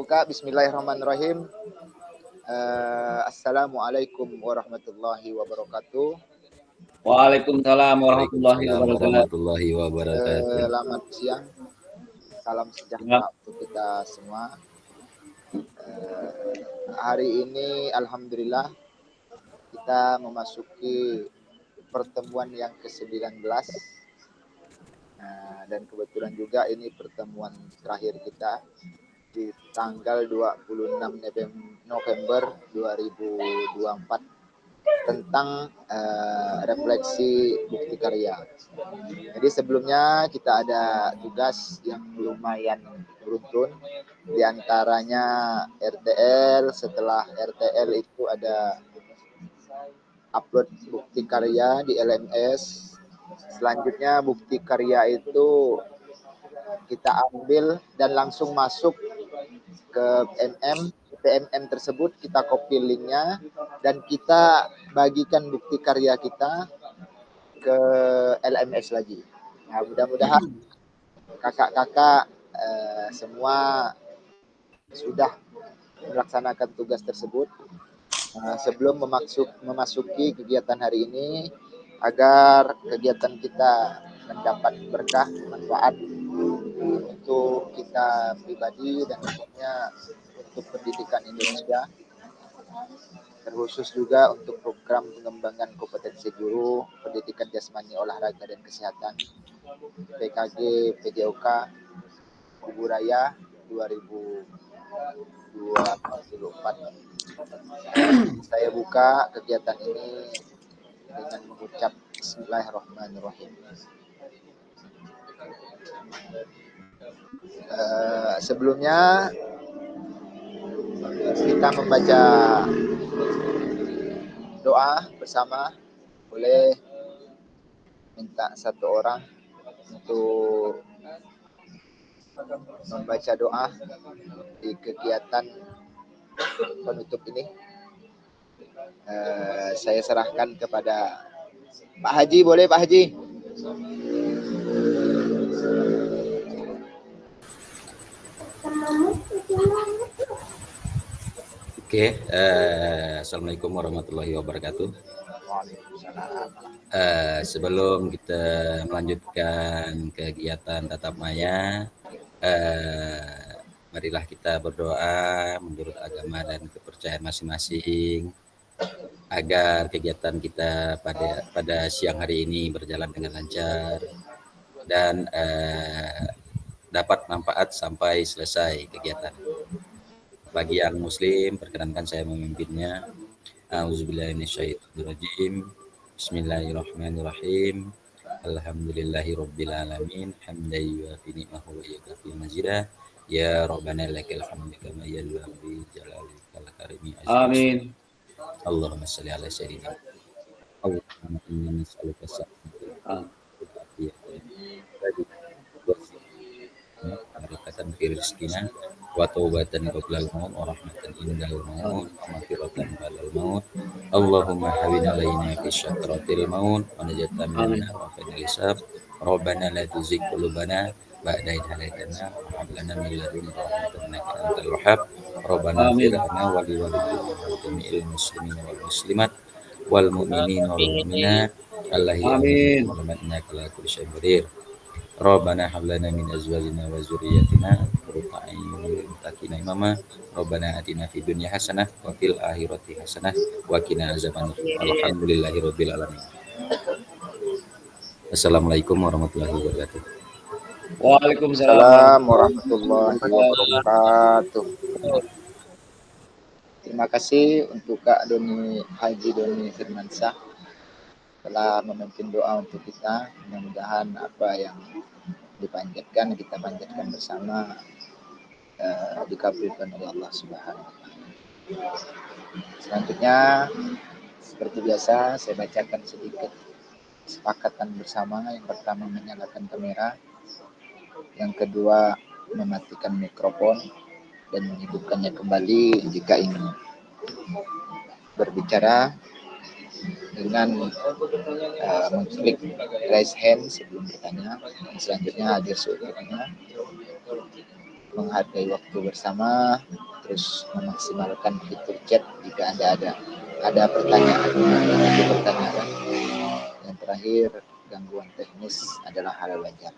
buka. Bismillahirrahmanirrahim. Assalamualaikum warahmatullahi wabarakatuh. Waalaikumsalam warahmatullahi wabarakatuh. Selamat siang. Salam sejahtera untuk kita semua. Hari ini alhamdulillah kita memasuki pertemuan yang ke-19. Dan kebetulan juga ini pertemuan terakhir kita di tanggal 26 November 2024 tentang refleksi bukti karya. Jadi sebelumnya kita ada tugas yang lumayan beruntun, di antaranya RTL. Setelah RTL itu ada upload bukti karya di LMS. Selanjutnya bukti karya itu kita ambil dan langsung masuk ke PMM tersebut, kita copy linknya dan kita bagikan bukti karya kita ke LMS lagi. Nah, mudah-mudahan kakak-kakak semua sudah melaksanakan tugas tersebut sebelum memasuki kegiatan hari ini, agar kegiatan kita mendapat berkah, manfaat untuk kita pribadi dan tentunya untuk pendidikan Indonesia, terkhusus juga untuk program pengembangan kompetensi guru, pendidikan jasmani, olahraga dan kesehatan, PKG PJOK Ibu Raya 2024. Saya buka kegiatan ini dengan mengucap Bismillahirrahmanirrahim. Sebelumnya kita membaca doa bersama. Boleh minta satu orang untuk membaca doa di kegiatan penutup ini. Saya serahkan kepada Pak Haji. Boleh Pak Haji? Oke, Assalamualaikum warahmatullahi wabarakatuh. Sebelum kita melanjutkan kegiatan tatap maya, marilah kita berdoa menurut agama dan kepercayaan masing-masing agar kegiatan kita pada siang hari ini berjalan dengan lancar dan dapat manfaat sampai selesai kegiatan. Bagi yang muslim, perkenankan saya memimpinnya. A'udzubillahi minasyaitonirrajim. Bismillahirrahmanirrahim. Alhamdulillahirabbil alamin. Hamdan yuwafi ni'mahu wa yukafi mazidah. Ya Rabbana lakal hamdu kama yanbaghi li jalalika karimi azza. Amin. Allahumma shalli ala sayyidina. Allahumma inna nas'aluka as-salamata barakatan fi rizqina wa taubatan qabla al-maut wa rahmatan indal maut wa maghfiratan ba'dal maut. Allahumma hawwin alaina fi syakratil maut wa najatan minna wa fil hisab. Rabbana la tuzigh qulubana ba'da idh hadaytana wa hab lana min ladunka rahmatan innaka antal wahhab. Rabbana ighfir lana wa li walidayna wa jami'il muslimina wal muslimat wal mu'minina wal mu'minat allahi amin wa innaka ala kulli syai'in qadir. Rabbana hab lana min azwajina wa dzurriyyatina qurrata a'yunin waj'alna imama. Rabbana atina fid dunya hasanah wa fil akhirati hasanah wa qina azabannar. Alhamdulillahirabbil alamin. Assalamualaikum warahmatullahi wabarakatuh. Waalaikumsalam warahmatullahi wabarakatuh. Terima kasih untuk Kak Doni, Haji Doni Firmansyah telah memimpin doa untuk kita. Mudah-mudahan apa yang dipanjatkan kita panjatkan bersama, dikabulkan oleh Allah Subhanahu wa taala. Selanjutnya seperti biasa saya bacakan sedikit kesepakatan bersama. Yang pertama menyalakan kamera, yang kedua mematikan mikrofon dan menghidupkannya kembali jika ingin berbicara dengan mengklik raise hand sebelum bertanya. Selanjutnya hadir seutuhnya. menghargai waktu bersama, terus memaksimalkan fitur chat jika ada pertanyaan yang dipertanyakan. Yang terakhir, gangguan teknis adalah hal wajar.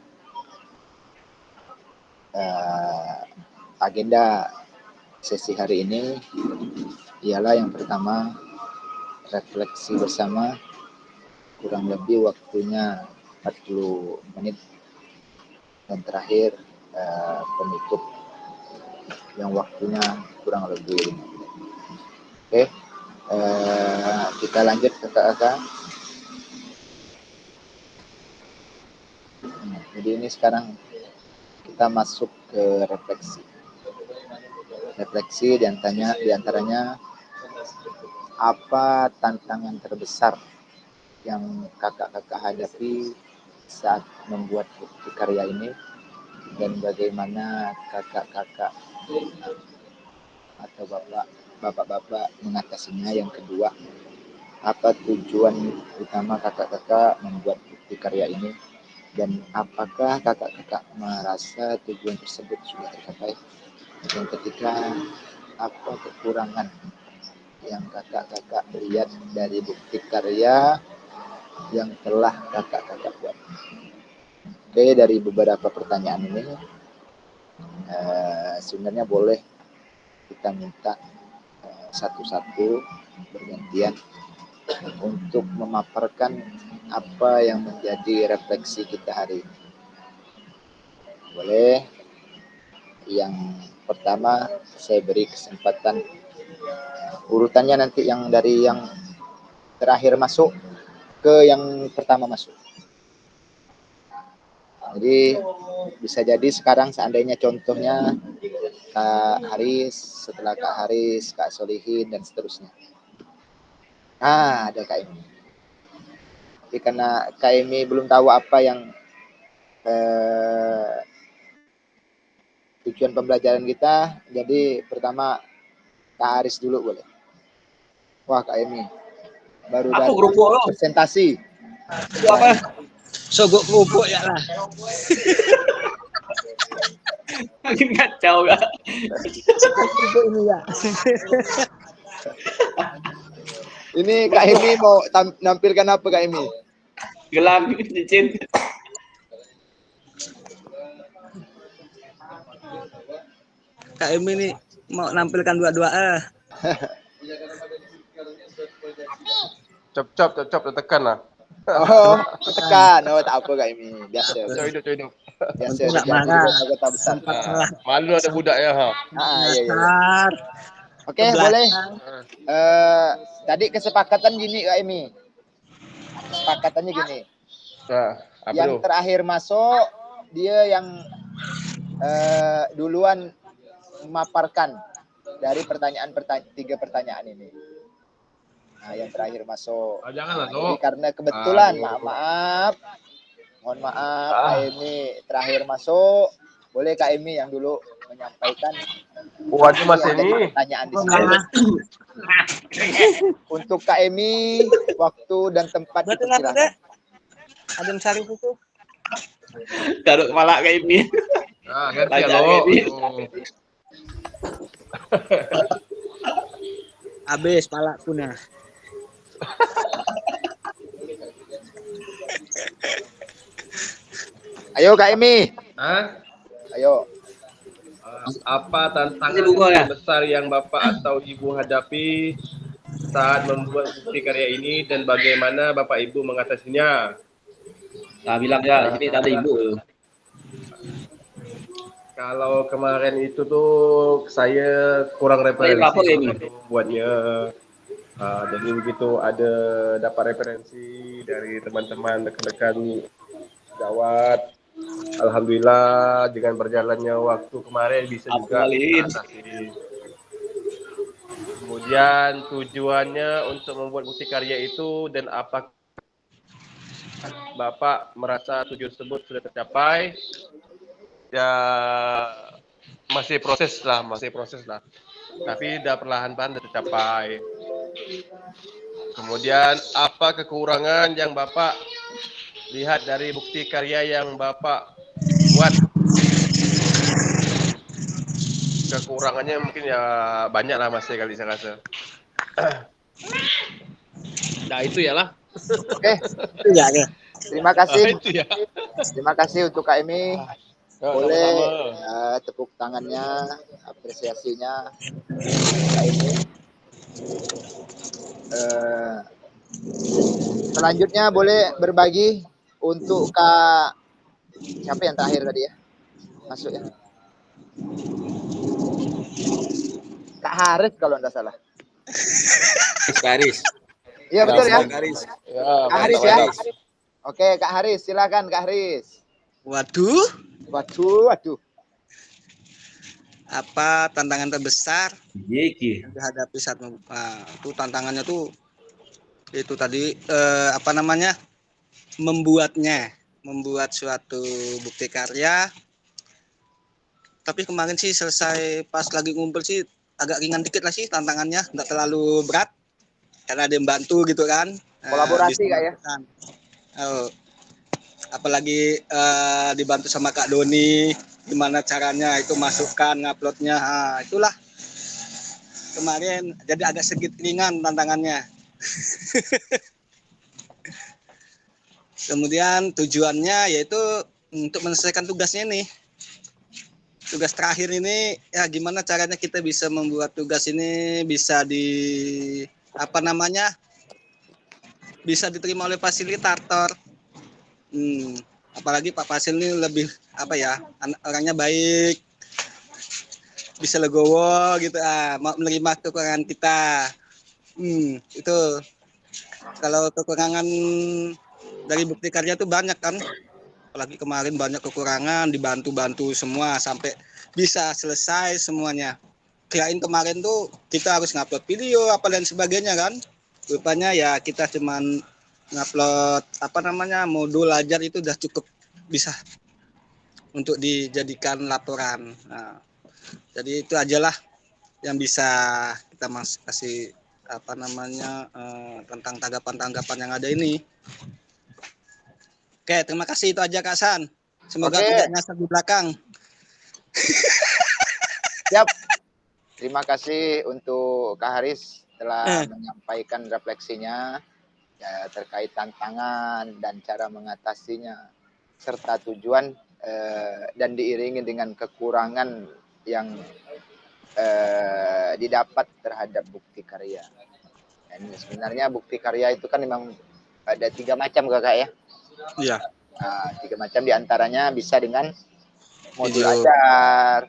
Agenda sesi hari ini ialah yang pertama, refleksi bersama, kurang lebih waktunya 40 menit, dan terakhir penutup yang waktunya kurang lebih 5 menit. Oke, kita lanjut kakak-kakak. Jadi ini sekarang kita masuk ke refleksi diantaranya apa tantangan terbesar yang kakak-kakak hadapi saat membuat bukti karya ini, dan bagaimana kakak-kakak atau bapak-bapak mengatasinya. Yang kedua, apa tujuan utama kakak-kakak membuat bukti karya ini, dan apakah kakak-kakak merasa tujuan tersebut sudah tercapai. Yang ketiga, apa kekurangan yang kakak-kakak lihat dari bukti karya yang telah kakak-kakak buat. Oke, dari beberapa pertanyaan ini sebenarnya boleh kita minta satu-satu bergantian untuk memaparkan apa yang menjadi refleksi kita hari ini. Boleh. Yang pertama, saya beri kesempatan urutannya nanti yang dari yang terakhir masuk ke yang pertama masuk. Jadi bisa jadi sekarang seandainya contohnya Kak Haris, setelah Kak Haris, Kak Solihin, dan seterusnya. Ada Kak Emi. Tapi karena Kak Emi belum tahu apa yang tujuan pembelajaran kita, jadi pertama Kak Haris dulu boleh. Wah Kak Emi, baru Apa datang kerupuk lo? presentasi. Itu apa? Sogok kerupuk ya lah. Makin kacau gak? Kerupuk ini ya. Ini Kak Emi mau nampilkan apa Kak Emi? Gelang cincin. Kak Emi ini mau nampilkan dua-dua. Cop tekan lah. Oh, tekan. Oh, tak apa Kak Emi. Biasa. Hidup. Biasa. Untung nggak marah. Anggota besar. Malu ada budak ya ha. Iya. Oke, boleh. Tadi kesepakatan gini Kak Emi. Kesepakatannya gini. Apa yang tu? terakhir masuk dia yang duluan memaparkan dari tiga pertanyaan ini. Nah, yang terakhir masuk. Janganlah tu. Jadi karena kebetulan, mohon maaf, Kak Emi terakhir masuk. Boleh Kak Emi yang dulu menyampaikan. Waduh Mas ini. Pertanyaan di sini. Untuk Kak Emi, waktu dan tempat dipersilakan. Ada yang cari susu? Taruh kepala kayak ini. Ganti lo. Habis palaku nah. Ayo Kak Emi. Ayo. Apa tantangan besar yang Bapak atau Ibu hadapi saat membuat bukti karya ini, dan bagaimana Bapak Ibu mengatasinya? Nah, bilang ya, sini ada ibu. Kalau kemarin itu tuh saya kurang referensi untuk membuatnya. Jadi begitu ada dapat referensi dari teman-teman rekan-rekan gawat, alhamdulillah dengan berjalannya waktu kemarin bisa juga atasi. Kemudian tujuannya untuk membuat bukti karya itu, dan apakah Bapak merasa tujuan tersebut sudah tercapai? Ya masih proses lah. Tapi sudah perlahan-lahan tercapai. Kemudian apa kekurangan yang Bapak lihat dari bukti karya yang Bapak buat? kekurangannya mungkin ya banyak lah masih kali saya rasa. Nah itu ya lah. Oke, Iya, ya. terima kasih. Itu ya. Terima kasih untuk Kak Emi. Ya, Boleh sama-sama. tepuk tangannya, apresiasinya Kak Emi. Selanjutnya boleh berbagi untuk Kak siapa yang terakhir tadi ya? Masuk ya. Kak Haris kalau enggak salah. Karis. Iya betul ya. Karis. Ya, Kak Haris ya. mantap. Oke, Kak Haris, silakan Kak Haris. Waduh, Waduh. apa tantangan terbesar Yeki. yang dihadapi saat itu tantangannya tuh itu tadi apa namanya? membuat suatu bukti karya. Tapi kemarin sih selesai pas lagi ngumpul sih agak ringan dikit lah sih tantangannya, nggak terlalu berat karena ada yang bantu gitu kan. Kolaborasi Bisa Kak ya. melakukan. Oh, apalagi dibantu sama Kak Doni, gimana caranya itu masukkan nguploadnya. Itulah kemarin jadi agak sedikit ringan tantangannya. Kemudian tujuannya yaitu untuk menyelesaikan tugasnya nih. Tugas terakhir ini ya gimana caranya kita bisa membuat tugas ini bisa bisa diterima oleh fasilitator. Apalagi Pak Fasil ini lebih orangnya baik, bisa legowo gitu, mau menerima kekurangan kita. Itu kalau kekurangan dari bukti karya itu banyak kan, apalagi kemarin banyak kekurangan, dibantu semua sampai bisa selesai semuanya. Kirain kemarin tuh kita harus ngupload video apa dan sebagainya kan, rupanya ya kita cuman ngupload modul ajar itu udah cukup bisa untuk dijadikan laporan. Jadi itu ajalah yang bisa kita kasih tentang tanggapan yang ada ini. Oke, terima kasih, itu aja Kak San. Semoga tidak nyasar di belakang. Siap. Terima kasih untuk Kak Haris telah menyampaikan refleksinya ya, terkait tantangan dan cara mengatasinya serta tujuan dan diiringi dengan kekurangan yang didapat terhadap bukti karya. Dan sebenarnya bukti karya itu kan memang ada 3 macam Kakak ya. Iya. 3 macam diantaranya bisa dengan modul ajar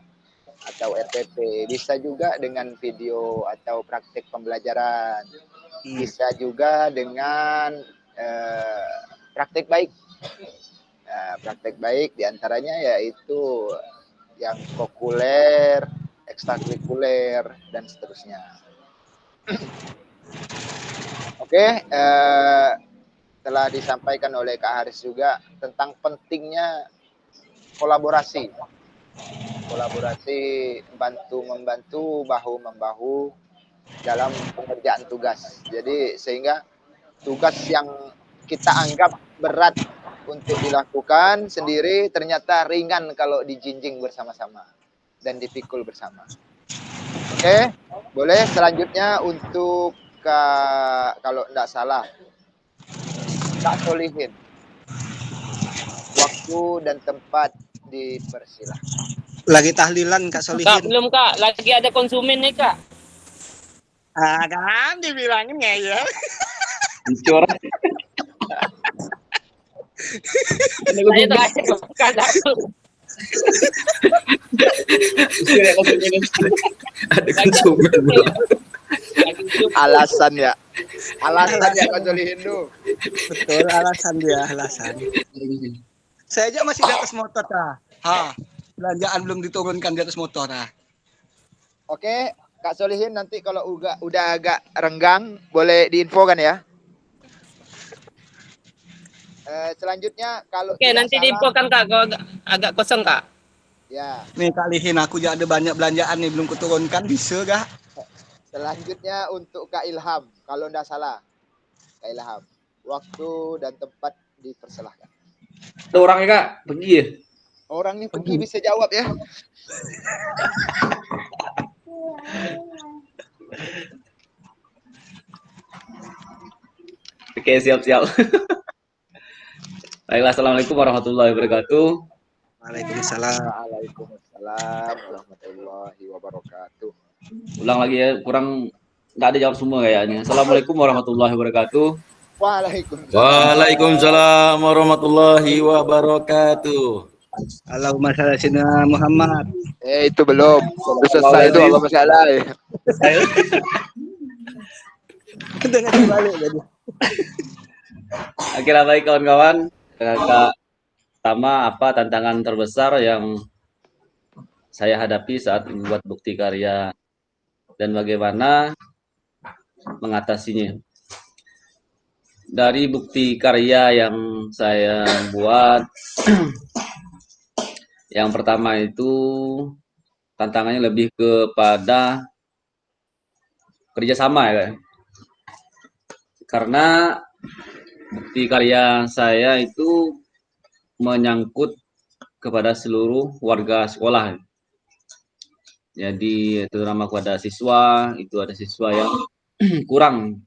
atau RPP, bisa juga dengan video atau praktik pembelajaran, bisa juga dengan praktik baik. Praktik baik diantaranya yaitu yang kokuler, ekstrakurikuler dan seterusnya. Oke. Telah disampaikan oleh Kak Haris juga tentang pentingnya kolaborasi bantu-membantu, bahu-membahu dalam pengerjaan tugas. Jadi sehingga tugas yang kita anggap berat untuk dilakukan sendiri ternyata ringan kalau dijinjing bersama-sama dan dipikul bersama. Oke, boleh selanjutnya untuk kalau tidak salah Kak Solihin, waktu dan tempat dipersilahkan. Lagi tahlilan Kak Solihin. Kak, belum Kak, lagi ada konsumen nih Kak. Kan dibilangin ya. Dicoret. Saya terakhir bukan aku. Ada konsumen belum. Alasan ya Kak Solihin tuh. Betul, alasan. Saya aja masih di atas motor belanjaan belum diturunkan di atas motor Oke, Kak Solihin nanti kalau udah agak renggang boleh diinfokan ya. Selanjutnya kalau nanti diinfokan Kak kalau agak kosong Kak. Ya. Nih Kak Lihin, aku juga ada banyak belanjaan nih belum kuturunkan, bisa gak? Selanjutnya untuk Kak Ilham, kalau tidak salah. Kak Ilham, waktu dan tempat dipersilahkan. Ada orangnya Kak, pergi ya. Orangnya pergi bisa jawab ya. Oke, siap-siap. Baiklah, assalamualaikum warahmatullahi wabarakatuh. Waalaikumsalam. Waalaikumsalam warahmatullahi wabarakatuh. Ulang lagi ya, kurang nggak ada jawab semua kayaknya. Assalamualaikum warahmatullahi wabarakatuh. Waalaikumsalam. Waalaikumsalam warahmatullahi wabarakatuh. Allahumma shalli ala sayyidina Muhammad. Itu belum. Udah selesai itu Allah masalah ya. Udah nggak balik jadi. Akhirnya baik kawan-kawan. Kakak, pertama apa tantangan terbesar yang saya hadapi saat membuat bukti karya dan bagaimana mengatasinya. Dari bukti karya yang saya buat, yang pertama itu tantangannya lebih kepada kerjasama ya. Karena bukti karya saya itu menyangkut kepada seluruh warga sekolah. Jadi terutama kepada siswa, itu ada siswa yang kurang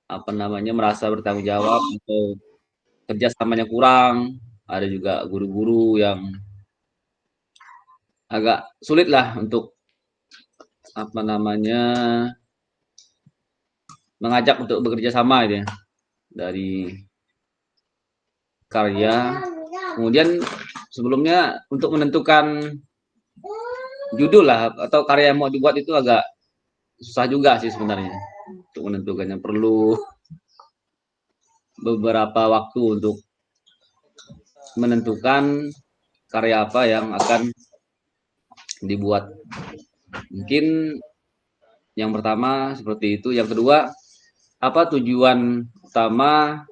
apa namanya merasa bertanggung jawab atau kerjasamanya kurang. Ada juga guru-guru yang agak sulit lah untuk apa namanya mengajak untuk bekerja sama gitu ya, dari karya. Kemudian sebelumnya untuk menentukan judul lah atau karya yang mau dibuat itu agak susah juga sih sebenarnya untuk menentukannya, perlu beberapa waktu untuk menentukan karya apa yang akan dibuat. Mungkin yang pertama seperti itu. Yang kedua, apa tujuan utama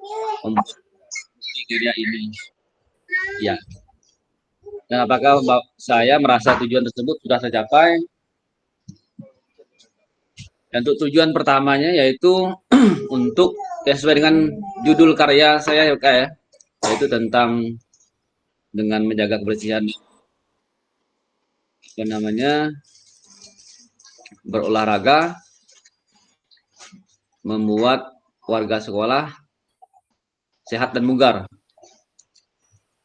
membuat karya ini? Ya. Dan apakah saya merasa tujuan tersebut sudah tercapai? Untuk tujuan pertamanya yaitu untuk sesuai dengan judul karya saya ya Kak ya, yaitu tentang dengan menjaga kebersihan apa namanya berolahraga, membuat warga sekolah sehat dan bugar.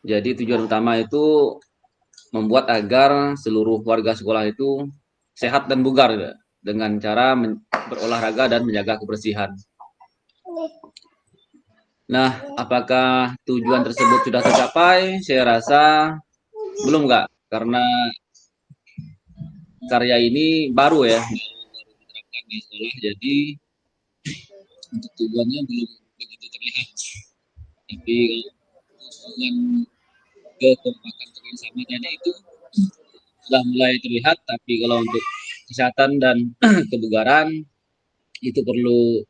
Jadi tujuan utama itu membuat agar seluruh warga sekolah itu sehat dan bugar ya, dengan cara berolahraga dan menjaga kebersihan. Nah, apakah tujuan tersebut sudah tercapai? Saya rasa belum Kak, karena karya ini baru ya, diterapkan di sekolah, jadi untuk tujuannya belum begitu terlihat. Tapi tujuan kekompakan kerjasama tadi itu sudah mulai terlihat, tapi kalau untuk kesehatan dan kebugaran itu perlu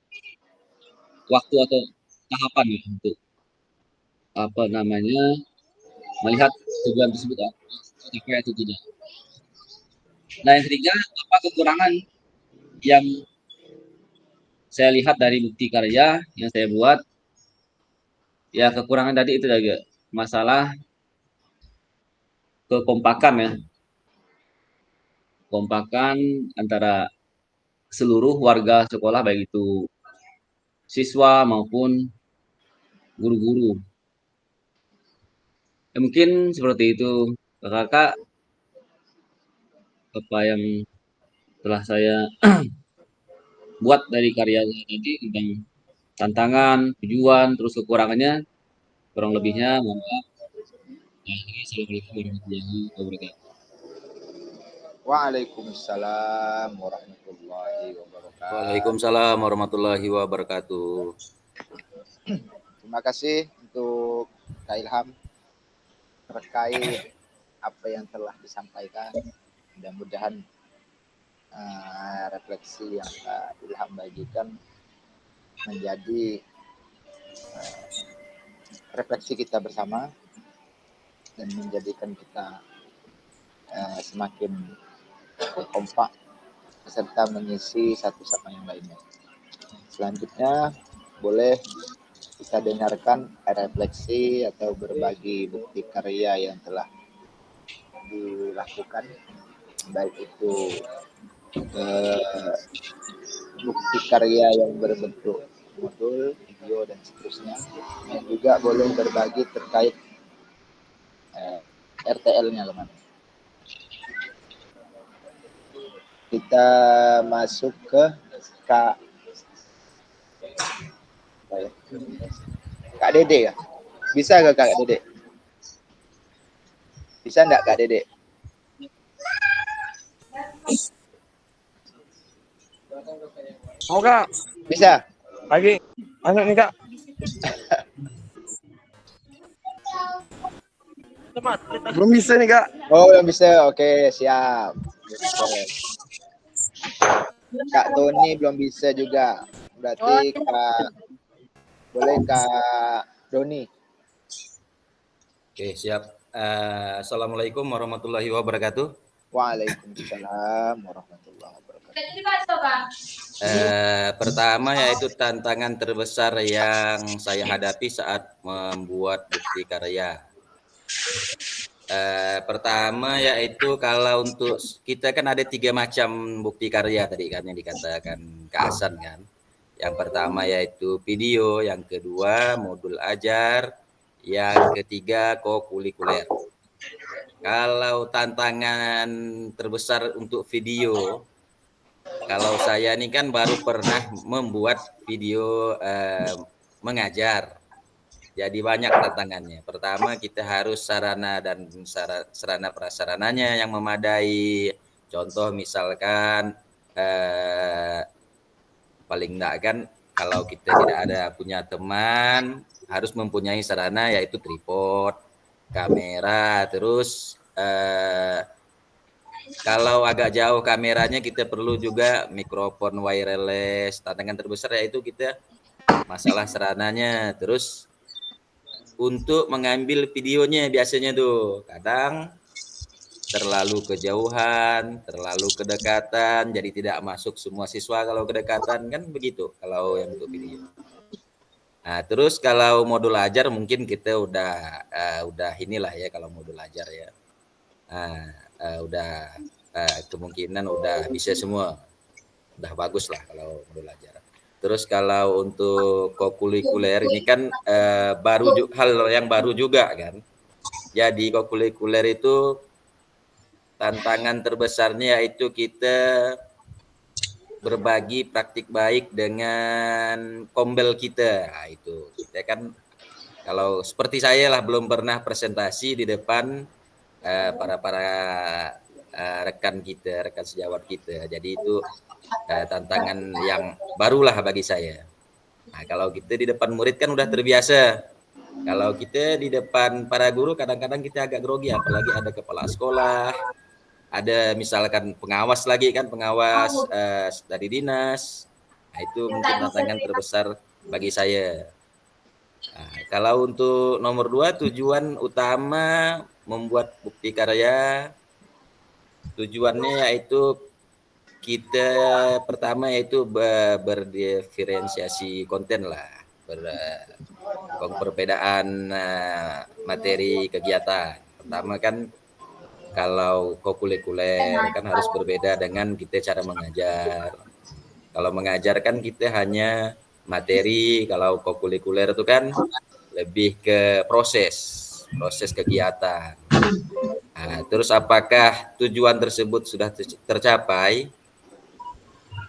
waktu atau tahapan ya untuk apa namanya melihat tujuan tersebut tercapai atau tidak. Nah yang ketiga, apa kekurangan yang saya lihat dari bukti karya yang saya buat? Ya kekurangan tadi itu juga masalah kekompakan ya, kompakan antara seluruh warga sekolah baik itu siswa maupun guru-guru. Ya, mungkin seperti itu kakak apa yang telah saya buat dari karya tadi tentang tantangan, tujuan, terus kekurangannya, kurang lebihnya mohon maaf. Assalamualaikum warahmatullahi wabarakatuh. Waalaikumsalam warahmatullahi wabarakatuh. Waalaikumsalam warahmatullahi wabarakatuh. Terima kasih untuk Kak Ilham terkait apa yang telah disampaikan. Mudah-mudahan refleksi yang Kak Ilham bagikan menjadi refleksi kita bersama dan menjadikan kita semakin kompak serta mengisi satu sama yang lainnya. Selanjutnya boleh kita dengarkan refleksi atau berbagi bukti karya yang telah dilakukan, baik itu bukti karya yang berbentuk modul, video, dan seterusnya. Dan juga boleh berbagi terkait RTL-nya, teman. Kita masuk ke Kak Dede ya? Bisa nggak Kak Dede? Bisa nggak Kak Dede? Mau Kak? Bisa. Lagi. Masuk nih Kak. Belum bisa nih Kak. Oh, belum bisa. Oke, siap. Kak Tony belum bisa juga. Berarti boleh Kak Doni. Oke, siap. Assalamualaikum warahmatullahi wabarakatuh. Waalaikumsalam warahmatullahi wabarakatuh. Pertama yaitu tantangan terbesar yang saya hadapi saat membuat bukti karya. Pertama yaitu kalau untuk kita kan ada 3 macam bukti karya tadi kan yang dikatakan Kak Hasan kan. Yang pertama yaitu video, yang kedua modul ajar, yang ketiga kokurikuler. Kalau tantangan terbesar untuk video, kalau saya ini kan baru pernah membuat video mengajar. Jadi banyak tantangannya. Pertama kita harus sarana dan sarana prasarananya yang memadai. Contoh misalkan paling enggak kan kalau kita tidak ada punya teman harus mempunyai sarana yaitu tripod, kamera, terus kalau agak jauh kameranya kita perlu juga mikrofon wireless. Tantangan terbesar yaitu kita masalah sarananya. Terus untuk mengambil videonya biasanya tuh kadang terlalu kejauhan, terlalu kedekatan, jadi tidak masuk semua siswa kalau kedekatan kan begitu kalau yang untuk video. Nah, terus kalau modul ajar mungkin kita udah inilah ya kalau modul ajar ya. Udah kemungkinan udah bisa semua. Udah bagus lah kalau modul ajar. Terus kalau untuk kokurikuler ini kan hal yang baru juga kan. Jadi kokurikuler itu tantangan terbesarnya yaitu kita berbagi praktik baik dengan kombel kita. Nah, itu kita kan kalau seperti saya lah belum pernah presentasi di depan para rekan kita, rekan sejawat kita. Jadi itu tantangan yang barulah bagi saya. Nah, kalau kita di depan murid kan udah terbiasa. Kalau kita di depan para guru kadang-kadang kita agak grogi, apalagi ada kepala sekolah, ada misalkan pengawas lagi kan, pengawas dari dinas. Nah, itu mungkin tantangan terbesar bagi saya. Nah, kalau untuk nomor 2, tujuan utama membuat bukti karya, tujuannya yaitu kita pertama yaitu berdiferensiasi konten lah, perbedaan materi kegiatan. Pertama kan kalau kokurikuler kan harus berbeda dengan kita cara mengajar. Kalau mengajar kan kita hanya materi, kalau kokurikuler itu kan lebih ke proses kegiatan. Nah, terus apakah tujuan tersebut sudah tercapai?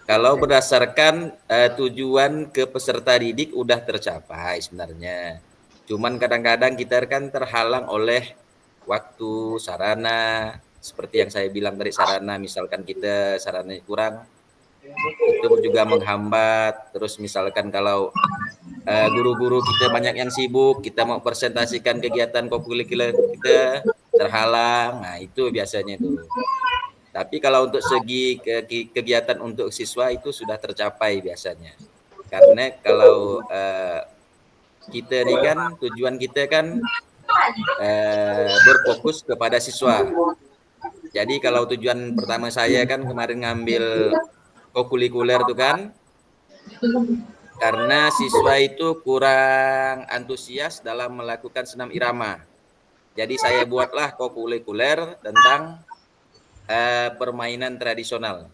Kalau berdasarkan tujuan ke peserta didik udah tercapai sebenarnya. Cuman kadang-kadang kita kan terhalang oleh waktu, sarana, seperti yang saya bilang tadi sarana, misalkan kita sarananya kurang, itu juga menghambat. Terus misalkan kalau guru-guru kita banyak yang sibuk, kita mau presentasikan kegiatan kokurikuler kita terhalang, nah itu biasanya tuh. Tapi kalau untuk segi kegiatan untuk siswa itu sudah tercapai biasanya. Karena kalau kita ini kan tujuan kita kan berfokus kepada siswa. Jadi kalau tujuan pertama saya kan kemarin ngambil kokurikuler itu kan karena siswa itu kurang antusias dalam melakukan senam irama. Jadi saya buatlah kokurikuler tentang permainan tradisional.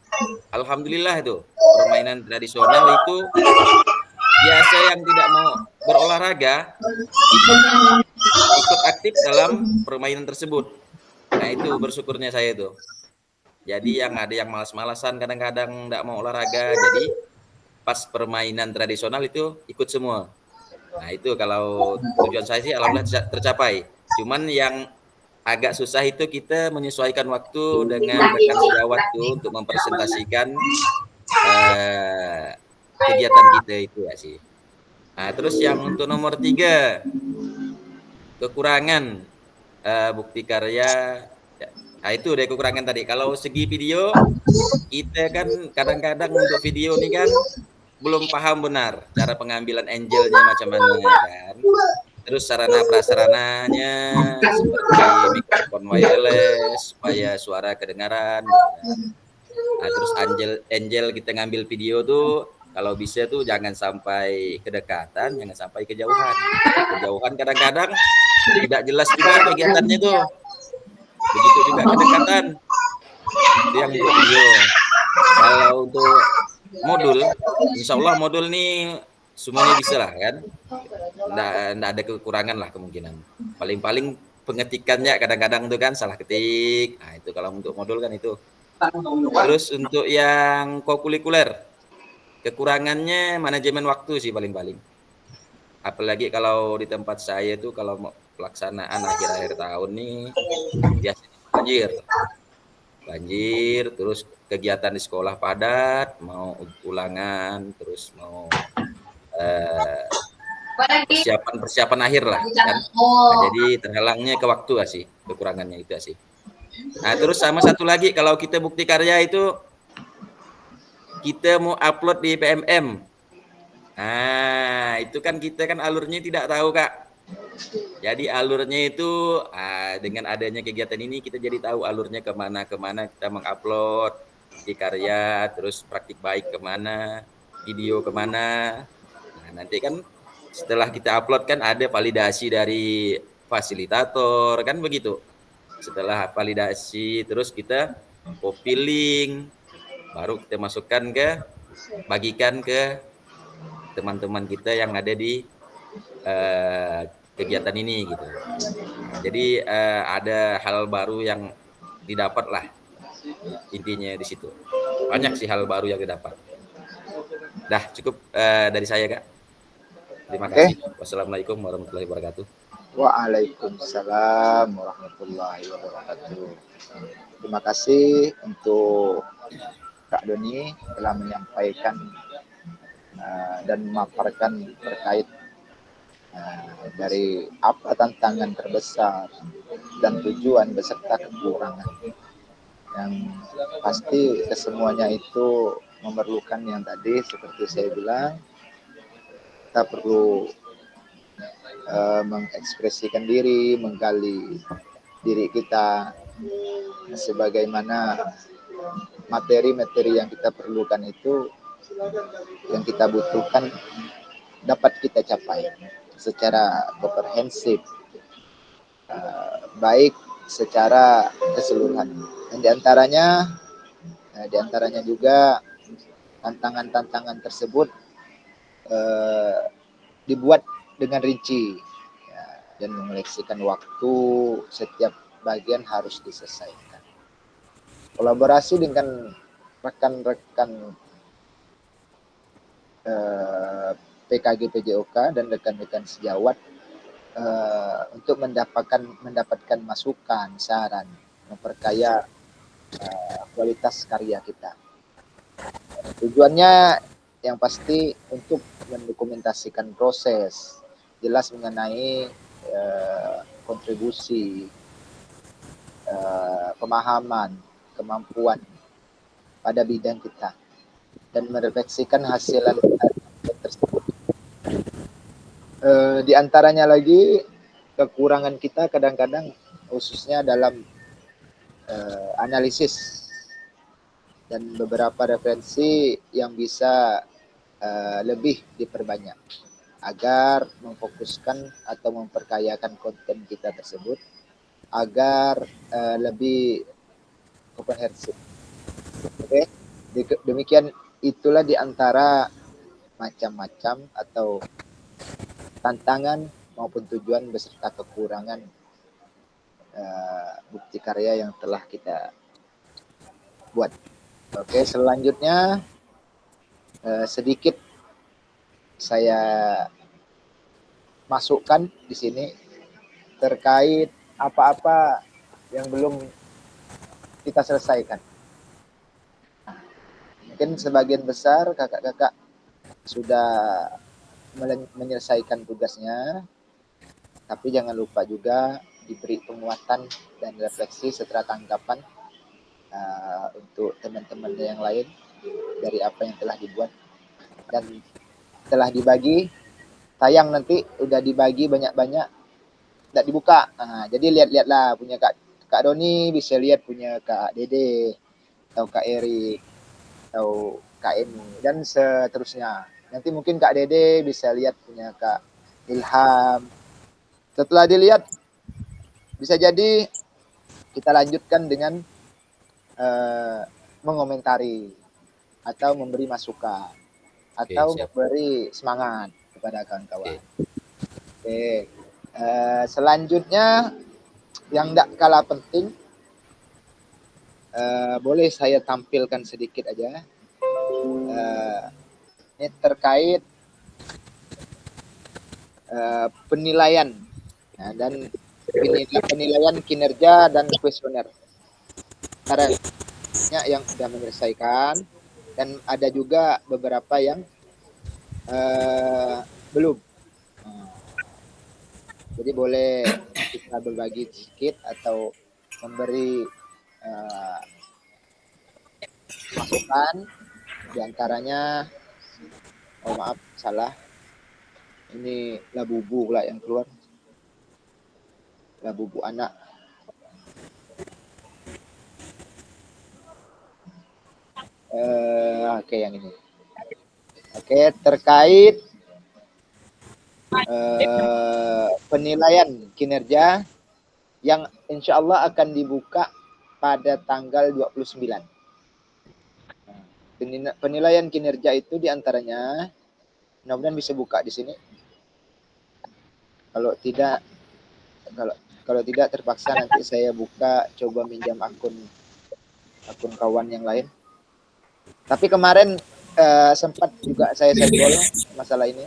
Alhamdulillah itu permainan tradisional itu biasa yang tidak mau berolahraga ikut aktif dalam permainan tersebut. Nah itu bersyukurnya saya itu. Jadi yang ada yang malas-malasan kadang-kadang tidak mau olahraga, jadi pas permainan tradisional itu ikut semua. Nah itu kalau tujuan saya sih alhamdulillah tercapai. Cuman yang agak susah itu kita menyesuaikan waktu dengan rekan sejawat itu untuk mempresentasikan kegiatan kita itu ya sih. Nah terus yang untuk nomor 3, kekurangan bukti karya. Nah itu deh kekurangan tadi. Kalau segi video, kita kan kadang-kadang untuk video ini kan belum paham benar cara pengambilan angle-nya macam mana kan. Terus sarana prasarananya seperti mikrofon wireless supaya suara kedengaran. Nah, terus angel kita ngambil video tuh kalau bisa tuh jangan sampai kedekatan, jangan sampai kejauhan. Kejauhan kadang-kadang tidak jelas juga kegiatannya tuh. Begitu juga kedekatan. Itu yang untuk video. Kalau untuk modul, insya Allah modul nih semuanya bisa lah kan. Nggak ada kekurangan lah kemungkinan. Paling-paling pengetikannya kadang-kadang tuh kan salah ketik. Nah itu kalau untuk modul kan itu. Terus untuk yang kokurikuler, kekurangannya manajemen waktu sih paling-paling. Apalagi kalau di tempat saya tuh kalau pelaksanaan akhir-akhir tahun nih biasanya banjir, terus kegiatan di sekolah padat, mau ulangan, terus mau persiapan akhir lah kan. Nah, jadi terhalangnya ke waktu sih, kekurangannya itu sih. Nah terus sama satu lagi kalau kita bukti karya itu kita mau upload di PMM. Nah itu kan kita kan alurnya tidak tahu Kak. Jadi alurnya itu dengan adanya kegiatan ini kita jadi tahu alurnya kemana kita mengupload bukti karya, terus praktik baik kemana, video kemana. Nah nanti kan setelah kita upload kan ada validasi dari fasilitator kan begitu. Setelah validasi terus kita copy link, baru kita masukkan bagikan ke teman-teman kita yang ada di kegiatan ini gitu. Nah, jadi ada hal baru yang didapat lah intinya di situ. Banyak sih hal baru yang didapat. Dah cukup dari saya Kak. Terima kasih. Wassalamualaikum warahmatullahi wabarakatuh. Waalaikumsalam warahmatullahi wabarakatuh. Terima kasih untuk Kak Doni telah menyampaikan dan memaparkan terkait dari apa tantangan terbesar dan tujuan beserta kekurangan. Yang pasti kesemuanya itu memerlukan yang tadi seperti saya bilang, kita perlu mengekspresikan diri, menggali diri kita sebagaimana materi-materi yang kita perlukan itu, yang kita butuhkan dapat kita capai secara komprehensif, baik secara keseluruhan. Dan diantaranya juga tantangan-tantangan tersebut dibuat dengan rinci dan mengoleksikan waktu, setiap bagian harus diselesaikan. Kolaborasi dengan rekan-rekan PKG PJOK dan rekan-rekan sejawat untuk mendapatkan masukan, saran, memperkaya kualitas karya kita. Tujuannya yang pasti untuk mendokumentasikan proses, jelas mengenai kontribusi, pemahaman, kemampuan pada bidang kita, dan merefleksikan hasil tersebut. Di antaranya lagi kekurangan kita kadang-kadang khususnya dalam analisis dan beberapa referensi yang bisa lebih diperbanyak agar memfokuskan atau memperkayakan konten kita tersebut agar lebih komprehensif. Oke, demikian itulah di antara macam-macam atau tantangan maupun tujuan beserta kekurangan bukti karya yang telah kita buat. Oke, selanjutnya sedikit saya masukkan di sini terkait apa-apa yang belum kita selesaikan. Mungkin sebagian besar kakak-kakak sudah menyelesaikan tugasnya, tapi jangan lupa juga diberi penguatan dan refleksi setelah tanggapan untuk teman-teman yang lain dari apa yang telah dibuat dan telah dibagi. Sayang nanti udah dibagi banyak-banyak tidak dibuka. Jadi lihat-lihatlah punya Kak Doni, bisa lihat punya Kak Dede atau Kak Eri atau Kak Eni dan seterusnya. Nanti mungkin Kak Dede bisa lihat punya Kak Ilham. Setelah dilihat bisa jadi kita lanjutkan dengan mengomentari atau memberi masukan atau memberi semangat kepada kawan-kawan. Oke. Selanjutnya yang tidak kalah penting, boleh saya tampilkan sedikit aja. Ini terkait penilaian dan penilaian kinerja dan kuesioner. Caranya yang sudah menyelesaikan dan ada juga beberapa yang belum. Jadi boleh kita berbagi sedikit atau memberi masukan. Di antaranya, oh maaf salah, ini labubu pula yang keluar, labubu anak. Oke, yang ini. Oke, terkait penilaian kinerja yang insya Allah akan dibuka pada tanggal 29. Penilaian kinerja itu diantaranya, mudah-mudahan bisa buka di sini. Kalau tidak terpaksa nanti saya buka, coba minjam akun kawan yang lain. Tapi kemarin sempat juga saya senggol masalah ini.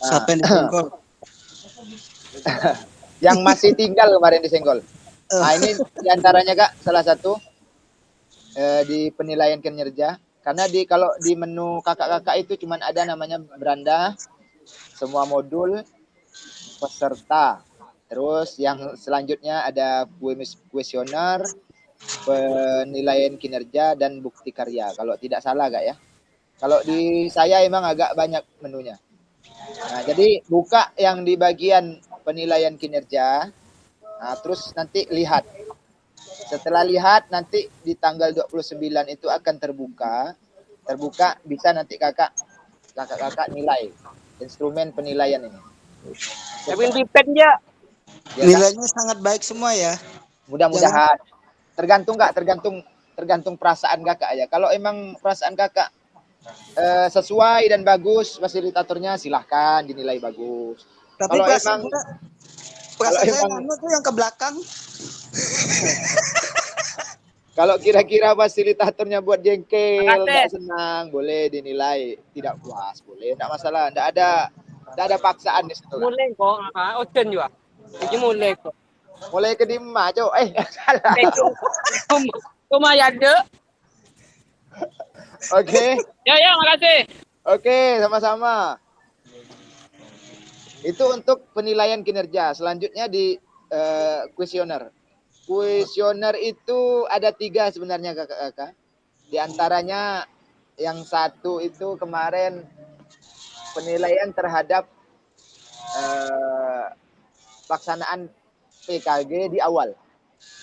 Siapa yang disenggol? Yang masih tinggal kemarin disenggol. Nah ini diantaranya Kak, salah satu di penilaian kinerja. Karena kalau di menu kakak-kakak itu cuma ada namanya beranda, semua modul, peserta. Terus yang selanjutnya ada kuesioner, penilaian kinerja, dan bukti karya. Kalau tidak salah Kak ya. Kalau di saya emang agak banyak menunya. Nah, jadi buka yang di bagian penilaian kinerja. Nah, terus nanti lihat. Setelah lihat nanti di tanggal 29 itu akan terbuka. Terbuka bisa nanti kakak-kakak nilai instrumen penilaian ini. Tapi dipend ya. Nilainya sangat baik semua ya. Mudah-mudahan. Tergantung Kak, tergantung perasaan kakak aja. Kalau emang perasaan kakak sesuai dan bagus, fasilitatornya silahkan dinilai bagus. Tapi kalau perasaan saya emang tuh yang ke belakang. Kalau kira-kira fasilitatornya buat jengkel, nggak senang, boleh dinilai tidak puas, boleh, nggak masalah, nggak ada paksaan di situ. Mulai kok, ocean juga. Ini mulai kok. Mulai ke Dima, Jo. Salah. Cuma ada. Oke. Ya, makasih. Oke, sama-sama. Itu untuk penilaian kinerja. Selanjutnya di kuesioner. Kuesioner itu ada 3 sebenarnya kakak-kakak. Di antaranya yang satu itu kemarin penilaian terhadap pelaksanaan PKG di awal.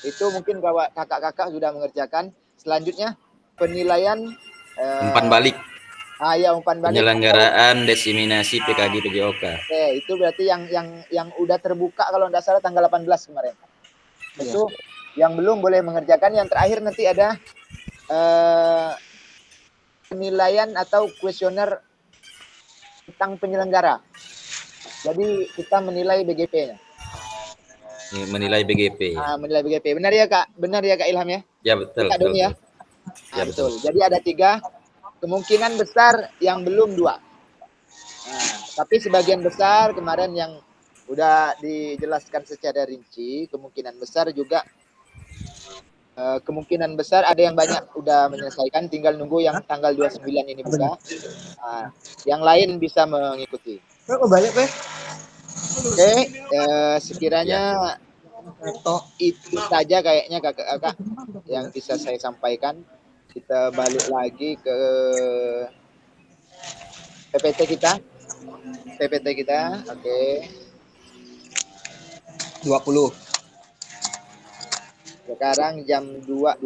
Itu mungkin kakak-kakak sudah mengerjakan. Selanjutnya penilaian Umpan balik Ya umpan balik. penyelenggaraan diseminasi PKG PJOK. Oke, itu berarti yang udah terbuka kalau nggak salah tanggal 18 kemarin. Itu yang belum boleh mengerjakan. Yang terakhir nanti ada penilaian atau kuesioner tentang penyelenggara. Jadi kita menilai BGP-nya. Menilai BGP. Menilai BGP. Benar ya Kak? Benar ya Kak Ilham ya? Ya betul. Kak Doni ya? Ya betul. Jadi ada 3. Kemungkinan besar yang belum 2. Tapi sebagian besar kemarin yang udah dijelaskan secara rinci, kemungkinan besar juga kemungkinan besar ada yang banyak udah menyelesaikan, tinggal nunggu yang tanggal 29 ini buka. Yang lain bisa mengikuti. Oke, sekiranya itu saja kayaknya kakak-kakak yang bisa saya sampaikan. Kita balik lagi ke PPT kita. Oke. 20. Sekarang jam 2.20.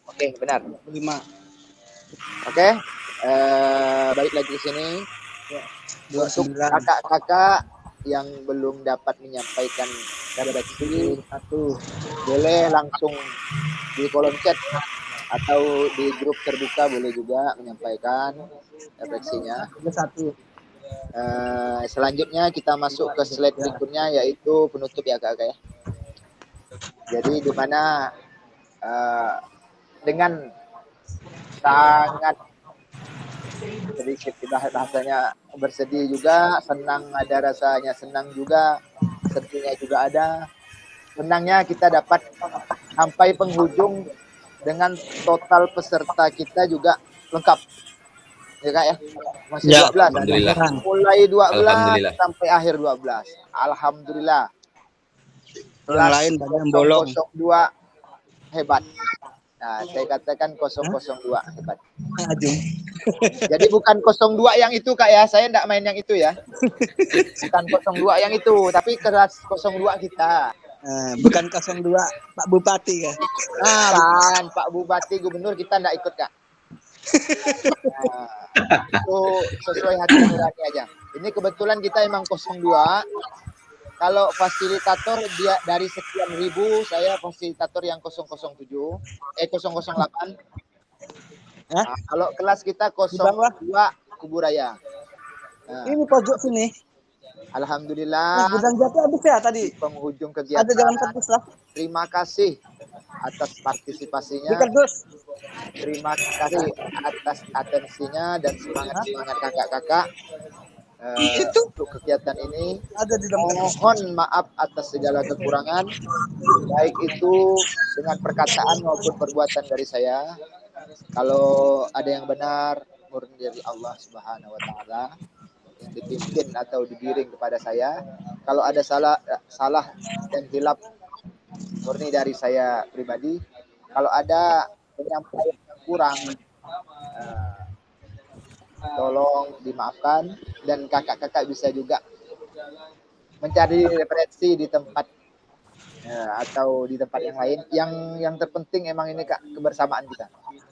Oke, benar. 5. Oke. Balik lagi ke sini. Untuk 29. kakak-kakak yang belum dapat menyampaikan redaksi, boleh langsung di kolom chat atau di grup terbuka boleh juga menyampaikan refleksinya. Selanjutnya kita masuk ke slide berikutnya, yaitu penutup ya kakak ya. Jadi di mana dengan sangat sedikit bahasanya bersedih juga, senang ada rasanya senang juga, sedihnya juga ada. Senangnya kita dapat sampai penghujung dengan total peserta kita juga lengkap. Ya Kak ya? Masih 12. Alhamdulillah. Mulai 12 Alhamdulillah. sampai akhir 12. Alhamdulillah. Yang lain banyak yang bolong. 002 hebat. Nah, saya katakan 002 hebat. Jadi bukan 02 yang itu Kak ya. Saya enggak main yang itu ya. Bukan 02 yang itu, tapi kelas 02 kita. Bukan 02 Pak Bupati ya. Bukan Pak Bupati, Gubernur kita enggak ikut Kak. Itu sesuai hati nurani aja. Ini kebetulan kita emang 02. Kalau fasilitator dia dari sekian ribu, saya fasilitator yang 008. Kalau kelas kita 02 Kuburaya. Ini pojok sini. Alhamdulillah. Gudang Jati habis ya tadi. Penghujung kegiatan. Ada jalan kardus lah. Terima kasih atas partisipasinya. Terima kasih atas atensinya dan semangat kakak-kakak untuk kegiatan ini. Mohon maaf atas segala kekurangan, baik itu dengan perkataan maupun perbuatan dari saya. Kalau ada yang benar, murni dari Allah Subhanahu wa Ta'ala yang dipimpin atau digiring kepada saya. Kalau ada salah dan hilaf, murni dari saya pribadi. Kalau ada penyampaian yang kurang, tolong dimaafkan, dan kakak-kakak bisa juga mencari referensi di tempat atau di tempat yang lain. Yang terpenting emang ini Kak, kebersamaan kita.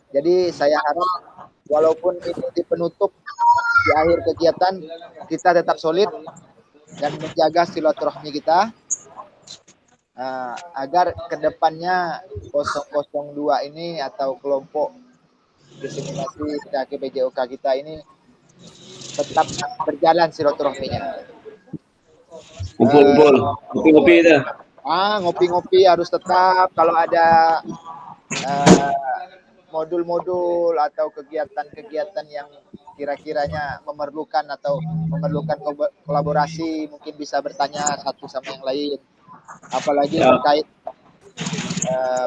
Jadi saya harap walaupun ini di penutup di akhir kegiatan, kita tetap solid dan menjaga silaturahmi kita agar kedepannya 002 ini atau kelompok diseminasi PKG PJOK kita ini tetap berjalan silaturahminya. Kumpul-kumpul, ngopi-ngopi itu. Ngopi-ngopi harus tetap. Kalau ada modul-modul atau kegiatan-kegiatan yang kira-kiranya memerlukan kolaborasi, mungkin bisa bertanya satu sama yang lain. Apalagi terkait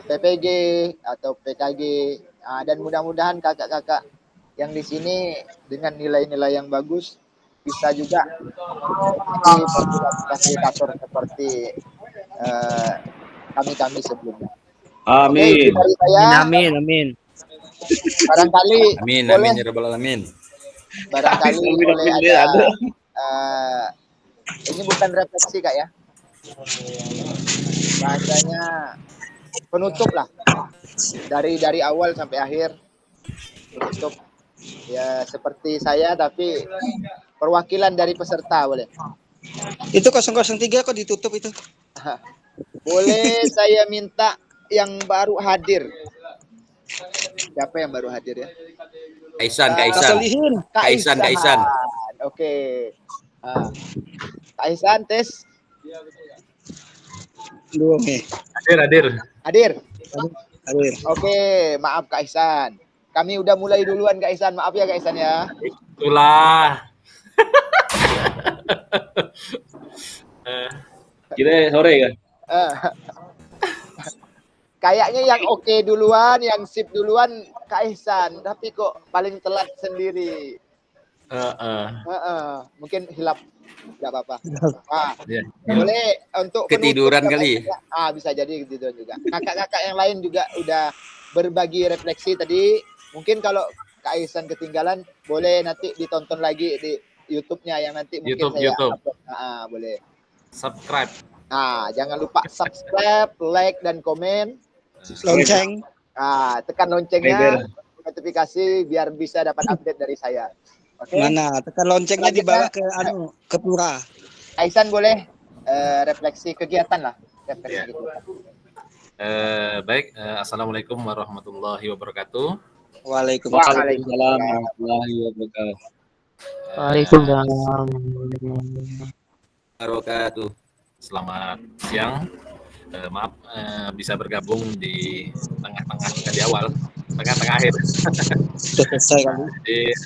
PPG atau PKG. Dan mudah-mudahan kakak-kakak yang di sini dengan nilai-nilai yang bagus bisa juga menjadi fasilitator seperti kami sebelumnya. Amin. Oke, dari saya, Amin. barangkali Amin ya rabbal alamin. Barangkali boleh ada ini bukan refleksi Kak ya. Bahasanya penutup lah. Dari awal sampai akhir penutup. Ya seperti saya tapi perwakilan dari peserta boleh. Itu 003 kok ditutup itu. Boleh saya minta yang baru hadir. Siapa yang baru hadir ya? Kaisan. Kak Ihsan. Oke. Kak Ihsan tes. Belum nih. Hadir. Hadir. Oke, maaf Kak Ihsan. Kami udah mulai duluan Kak Ihsan. Maaf ya Kak Ihsan ya. Itulah. Kita sore kan? Eh. Kayaknya yang oke duluan, yang sip duluan Kak Ihsan, tapi kok paling telat sendiri. Mungkin hilap, nggak apa-apa. Ya. Boleh untuk Ketiduran penutup, kali. bisa jadi ketiduran juga. Kakak-kakak yang lain juga udah berbagi refleksi tadi. Mungkin kalau Kak Ihsan ketinggalan, boleh nanti ditonton lagi di YouTube-nya yang nanti mungkin YouTube. upload. Boleh. Subscribe. Jangan lupa subscribe, like, dan komen. Lonceng. Tekan loncengnya, notifikasi biar bisa dapat update dari saya. Oke. Mana? Tekan loncengnya di bawah ke Pura. Aisan boleh refleksi kegiatan lah. Ya. Baik, assalamualaikum warahmatullahi wabarakatuh. Waalaikumsalam warahmatullahi wabarakatuh. Waalaikumsalam. Wabarakatuh. Selamat siang. Maaf bisa bergabung di tengah-tengah di awal, tengah-tengah akhir. Sudah selesai kan? Jadi,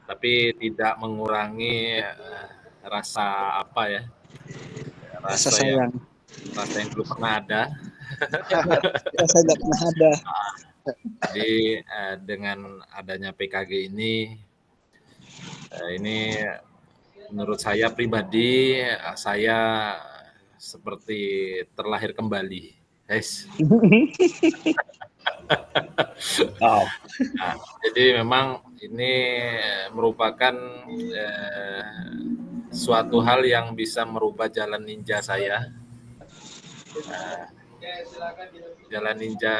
tapi tidak mengurangi rasa apa ya? Rasa sayang. Rasa yang belum pernah ada. Rasa tidak pernah ada. Jadi dengan adanya PKG ini menurut saya pribadi, saya seperti terlahir kembali, guys. Jadi memang ini merupakan suatu hal yang bisa merubah jalan ninja saya. Jalan ninja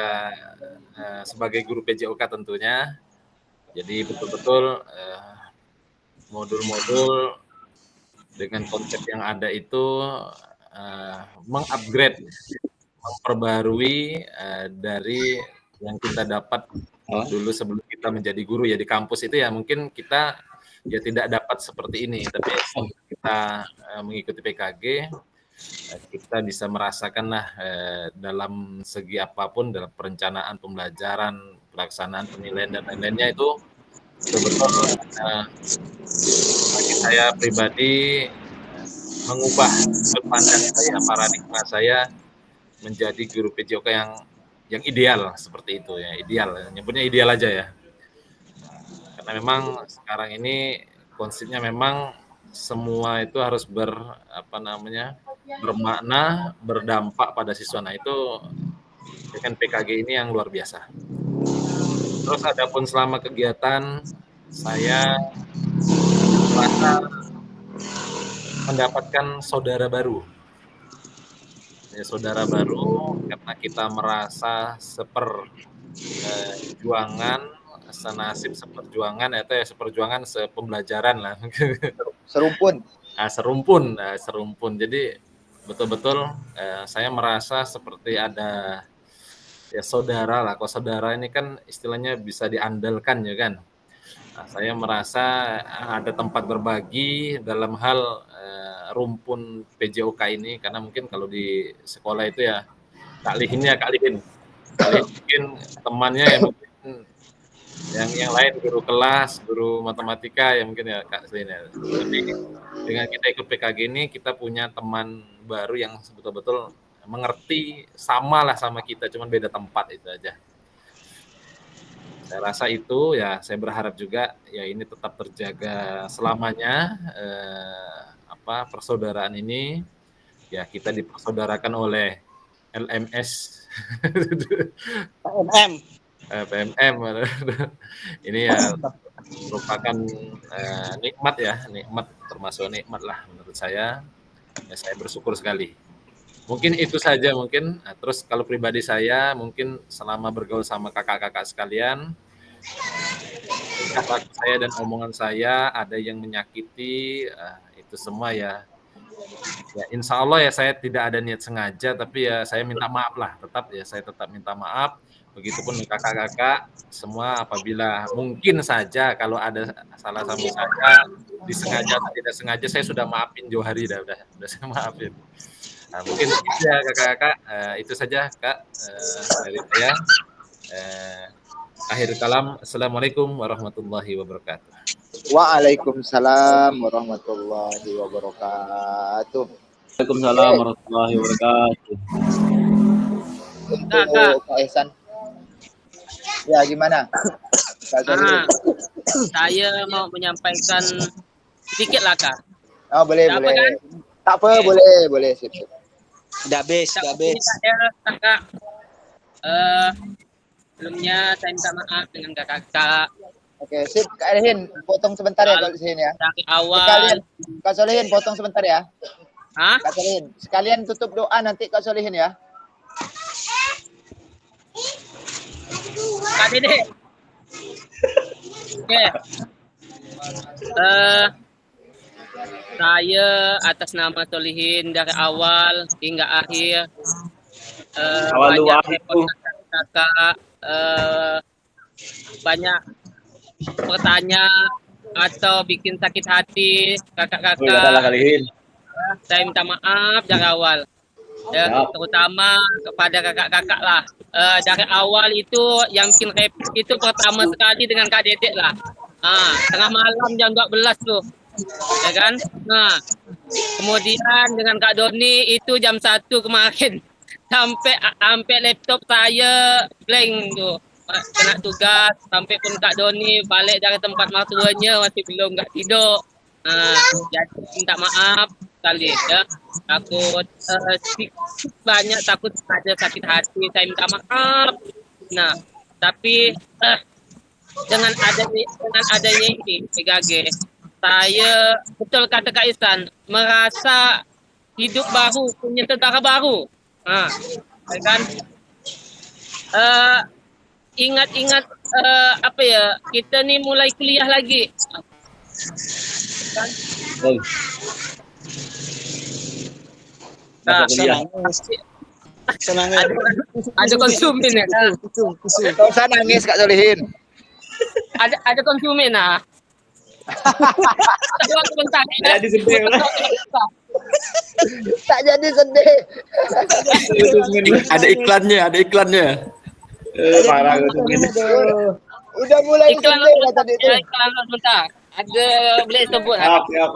sebagai guru PJOK tentunya. Jadi betul-betul modul-modul dengan konsep yang ada itu mengupgrade, memperbarui dari yang kita dapat dulu sebelum kita menjadi guru ya di kampus itu ya mungkin kita ya tidak dapat seperti ini, tapi kita mengikuti PKG kita bisa merasakan dalam segi apapun dalam perencanaan pembelajaran, pelaksanaan penilaian dan lain-lainnya itu betul-betul bagi saya pribadi mengubah sudut pandang saya, paradigma saya menjadi guru PJOK yang ideal seperti itu ya, ideal, nyebutnya ideal aja ya. Karena memang sekarang ini konsepnya memang semua itu harus bermakna, berdampak pada siswa. Nah itu dengan PKG ini yang luar biasa. Terus adapun selama kegiatan saya merasa mendapatkan saudara baru. Ya, saudara baru karena kita merasa seperjuangan, senasib seperjuangan, atau ya seperjuangan sepembelajaran lah. Serumpun. Serumpun. Jadi betul-betul saya merasa seperti ada ya saudara lah. Kalau saudara ini kan istilahnya bisa diandalkan ya kan. Nah, saya merasa ada tempat berbagi dalam hal rumpun PJOK ini, karena mungkin kalau di sekolah itu ya Kak Lihin mungkin temannya ya mungkin yang lain guru kelas, guru matematika ya mungkin ya Kak Lihin ya. Tapi dengan kita ikut PKG ini kita punya teman baru yang betul-betul mengerti sama kita, cuman beda tempat itu aja. Saya rasa itu ya, saya berharap juga ya ini tetap terjaga selamanya persaudaraan ini ya, kita dipersaudarakan oleh LMS PMM ini ya merupakan nikmat termasuk nikmat lah menurut saya. Ya, saya bersyukur sekali. Mungkin itu saja mungkin. Nah, terus kalau pribadi saya mungkin selama bergaul sama kakak-kakak sekalian, kata saya dan omongan saya ada yang menyakiti, itu semua ya. Ya, insya Allah ya saya tidak ada niat sengaja, tapi ya saya minta maaf lah, saya tetap minta maaf. Begitupun kakak-kakak semua, apabila mungkin saja kalau ada salah sama saya, disengaja atau tidak sengaja, saya sudah maafin Johari, udah saya maafin. Nah, mungkin itu ya kakak-kakak, itu saja Kak dari saya. Akhir kalam, assalamualaikum warahmatullahi wabarakatuh. Waalaikumsalam warahmatullahi wabarakatuh. Waalaikumsalam warahmatullahi wabarakatuh. Untuk Kak Ehsan, ya gimana? Saya mau menyampaikan sedikit lah Kak. Oh boleh Tak boleh. apa, kan? Tak apa, boleh sip. Udah habis. Kakak. Sebelumnya saya minta maaf dengan kakak-kakak. Oke, sip. Kak Erhin, potong sebentar ya kalau di sini ya. Dari awal. Sekalian, Kak Solehin potong sebentar ya. Hah? Kak Solehin, sekalian tutup doa nanti Kak Solehin ya. Kak Dede. Oke. Saya atas nama Solihin dari awal hingga akhir. Awal lu Banyak kakak, banyak bertanya atau bikin sakit hati kakak-kakak. Saya minta maaf dari awal. Terutama kepada kakak-kakak lah. Dari awal itu yang bikin repot itu pertama sekali dengan Kak Dedek lah. Tengah malam jam 12 tuh. Ya kan? Nah, kemudian dengan Kak Doni itu jam 1 kemarin. Sampai laptop saya blank tuh. Kena tugas, sampai pun Kak Doni balik dari tempat mertuanya masih belum nggak tidur. Jadi minta maaf sekali ya. Takut banyak takut ada sakit hati, saya minta maaf. Nah, tapi dengan adanya ini PGG, saya betul kata Kak Ihsan, merasa hidup baru, punya saudara baru. Kan? Ingat-ingat apa ya, kita nih mulai kuliah lagi. Kan? Senang. Ada konsumen ya. Kau usah nangis Kak Solehin. Ada konsumen nah. Jadi sedih. Tak jadi sedih. Ada iklannya. Parah Udah mulai Iklan sedih tadi itu. iklan sebentar. Ada boleh sebut. Siap.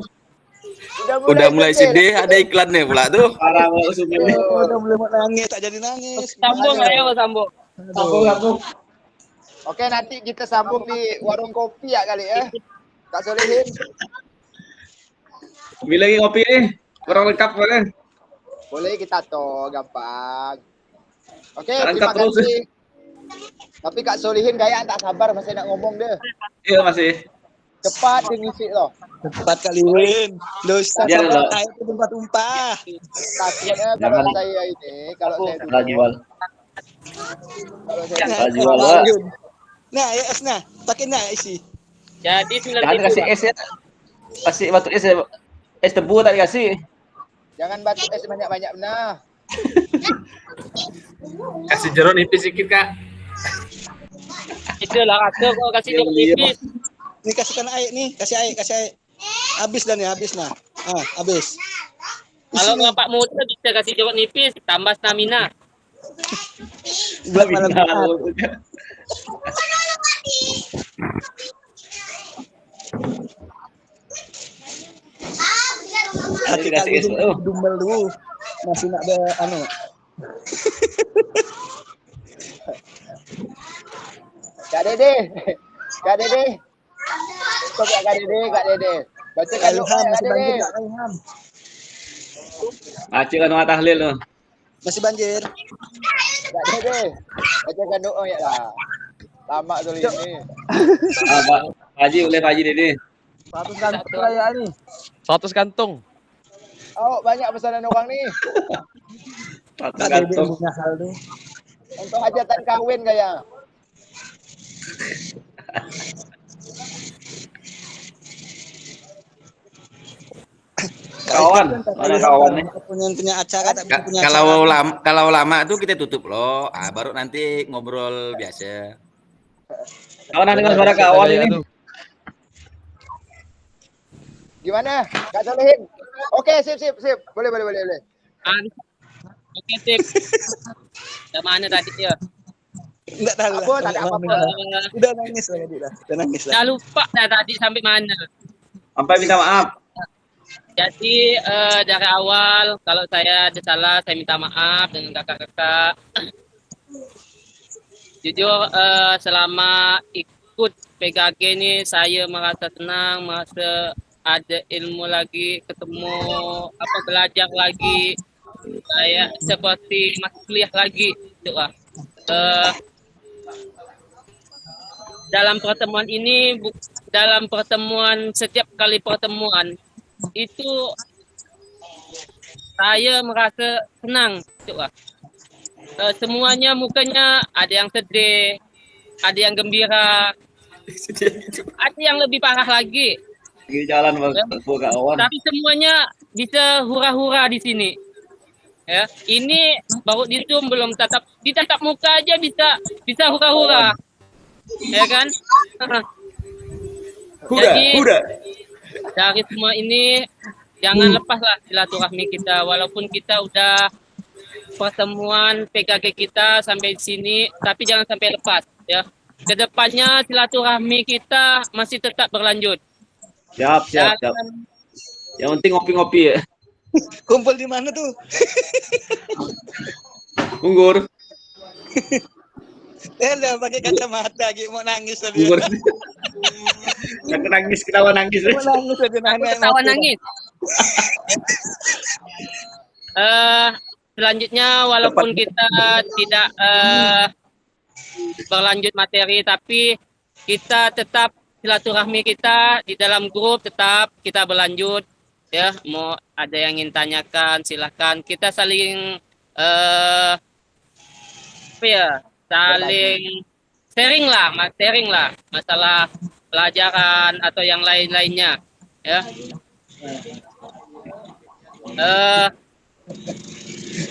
Udah mulai sedih, ada iklannya pula tuh. Parah konsumen. Udah mulai mau nangis, tak jadi nangis. Sambung ayo sambung. Sambung. Oke, nanti kita sambung di warung kopi ya kali ya. Kak Solehin. Bila lagi ngopi nih, kurang lengkap boleh. Boleh kita toh, gampang. Oke, Lengkap terima terus. kasih. Tapi Kak Solehin kayak tak sabar masih nak ngomong deh. Iya masih. Cepat dia ngisi loh. Cepat kali Win. Dosa Biar lo. air tumpah-tumpah. Takutnya kalau saya ini, kalau saya dulu, jual. kalau saya Nah, jual, Pak. Nah, ya es nah, pakai nah isi. Jadi 9 Jangan kasih es ya. Kasih batu es ya. Es tebu tak dikasih. jangan batu es banyak-banyak nah. Kasih jeruk nipis sedikit Kak. Itulah kata kau kasih jeruk nipis. Nih kasihkan air nih, kasih air. Habis dah nih, habis nah. Habis. Kalau bapak muda bisa kasih jeruk nipis tambah stamina. Buat malam hati kali dumel dulu. Masih nak ada anu. Kak Dede. Coba Kak Dede. Bacakan doa Kak Dede. Acik kan doa tahlil loh. Masih banjir. Kak Dede. Bacakan doa ya lah. Lama tuh ini. Pak Haji boleh Pak Haji Dede. 100 kantong perayaan nih. 100 kantong. Oh, banyak pesanan orang nih. Satu kantong. Punya hal nih. Untuk hajatan kawin kayak. Kawan, mana kawan nih? Punya acara tak bisa punya Kalau lama tuh kita tutup loh. Baru nanti ngobrol biasa. Kawan dengan suara kawan ini. Gimana? Kak Solehin? Oke, sip. Boleh. Oke, sip. Udah mana tadi ya? Enggak tahu lah. Tak ada apa-apa. Udah nangis lah tadi lah. Udah nangis lah. Udah lupa dah tadi sampai mana. Sampai minta maaf. Jadi dari awal kalau saya ada salah saya minta maaf dengan kakak-kakak. Jujur selama ikut PKG ini saya merasa senang, merasa ada ilmu lagi, ketemu belajar lagi. Saya seperti masuk kuliah lagi, gitu lah. Dalam pertemuan ini, setiap kali pertemuan itu saya merasa senang, gitu lah. Semuanya mukanya ada yang sedih, ada yang gembira, ada yang lebih parah lagi. Di jalan kawan. Tapi semuanya bisa hura-hura di sini. Ya, ini baru di Zoom belum ditatap muka aja bisa hura-hura. Ya kan? Jadi dari semua ini jangan lepaslah silaturahmi kita walaupun kita udah pertemuan PKG kita sampai sini tapi jangan sampai lepas ya. Kedepannya silaturahmi kita masih tetap berlanjut. Siap. Yang penting ngopi-ngopi ya. Kumpul di mana tuh? Unggur. Udah pakai kacamata lagi mau nangis tadi. Unggur. Ketawa nangis. Mau nangis aja Ketawa nangis. Selanjutnya walaupun kita tidak berlanjut materi tapi kita tetap silaturahmi kita di dalam grup tetap kita berlanjut ya. Mau ada yang ingin tanyakan silahkan, kita saling saling sharing lah masalah pelajaran atau yang lain-lainnya ya.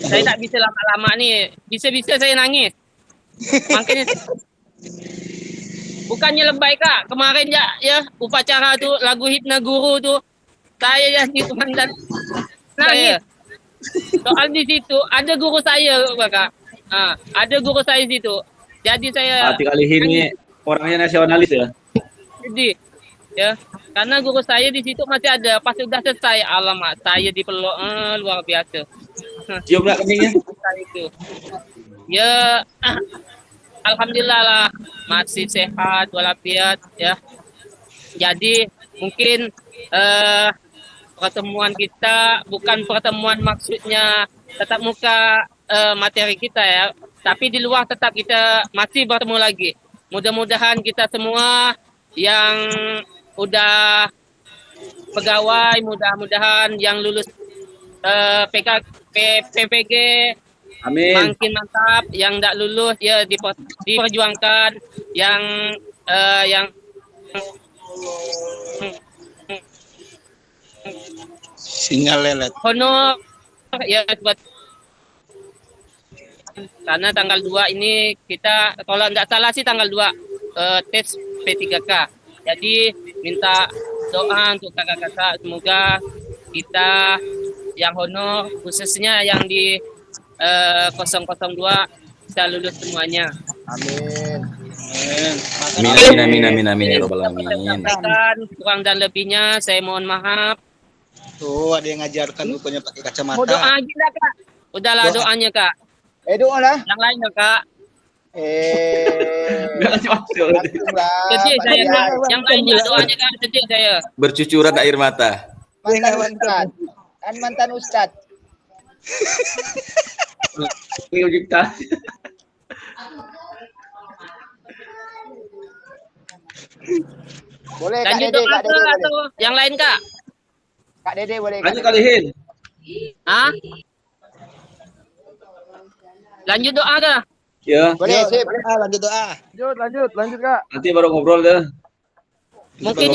Saya tak bisa lama-lama nih, bisa-bisa saya nangis. Makanya bukannya lebay Kak, kemarin ya upacara tuh lagu Hipna Guru tuh saya jadi komandan nangis. Soal di situ ada guru saya Kak. Ada guru saya di situ. Jadi saya kali ini orangnya nasionalis ya. Jadi ya, karena guru saya di situ masih ada. Pas sudah selesai, alamak saya dipeluk luar biasa. Cium nggak keningnya? Itu. Ya, alhamdulillah lah masih sehat walafiat ya. Jadi mungkin pertemuan kita bukan pertemuan maksudnya tetap muka materi kita ya, tapi di luar tetap kita masih bertemu lagi. Mudah-mudahan kita semua yang udah pegawai, mudah-mudahan yang lulus PPG Amin. makin mantap, yang tidak lulus ya diperjuangkan, yang sinyal lelet. honor ya buat karena tanggal 2 ini kita kalau tidak salah sih tanggal 2 tes P3K. Jadi minta doa untuk kakak-kakak semoga kita yang honor khususnya yang di 002 bisa lulus semuanya. Amin ya robbal alamin. Kurang dan lebihnya saya mohon maaf. Tuh ada yang ngajarkan rupanya pakai kacamata. Mau doa aja lah Kak. Udahlah doanya Kak. Doa lah. Yang lain ya Kak. Sedih saya Kak. Yang lainnya doanya Kak. Sedih saya. Bercucuran air mata. Mantan Ustad. Boleh Kak Lanjut Dede, doa Kak Dede boleh. atau yang lain Kak? Kak Dede boleh. Lanjut kalihin. Hah? Lanjut doa Kak? Ya, Boleh, sip. Lanjut doa. Lanjut Kak. nanti baru ngobrol deh. Mungkin